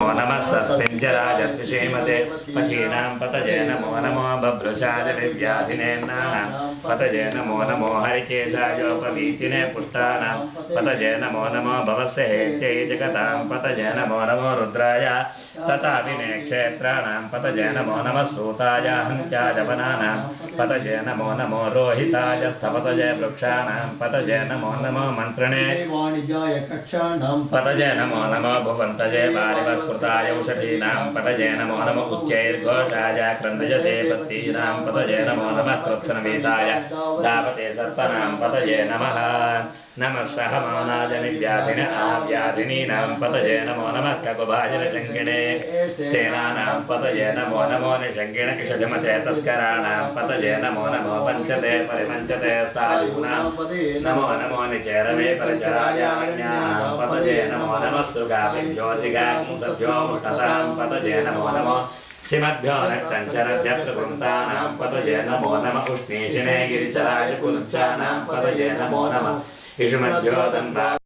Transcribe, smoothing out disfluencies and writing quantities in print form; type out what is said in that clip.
नमस्तस्मिन् जराजत्विषेमते पथीनां पतये नमो नमो बभ्रुषादिव्याधिनेन्नानां पतये नमो नमो हरिकेशायोपवीतिने पुष्टानां पतये नमो नमो भवस्य हेत्यै जगतां पतये नमो नमो रुद्राय तथाभिने क्षेत्राणां पतये नमो नमः सूताय हन्त्याय वनानां पतये नमो नमो रोहिताय स्थपतये वृक्षाणां पतये नमो नमो मन्त्रिणे पतये नमो नमो भुवन्तये वारिवस्कृताय औषधीनां पतये नमो नमो उच्चैर्घोषाय क्रन्दयते पत्तीनां पतये नमो नमः कृत्स्नवेदाय दावते सर्पणां पतये नमः नमः सहमानाजनिव्याधिन आव्याधिनीनां पतये नमो नमः ककुभाजनशङ्किणे स्तेनानां पतये नमो नमो निशङ्किण इषजमते तस्कराणां पतये नमो नमो पञ्चते परिमञ्चते स्थायूनां नमो नमो निचेरमे परिचरायान्यानां पतये नमो नमः सुगाभिभ्यो जिगाग्मुसभ्यो मुष्टतां पतये नमो नमो श्रीमद्भ्यो नक्तञ्चरभ्यप्रकृन्तानां पतये नमो नमः उष्णीषिणे गिरिचराय पुरुषाणां पतये नमो नमः इषुमद्भ्यो दन्ता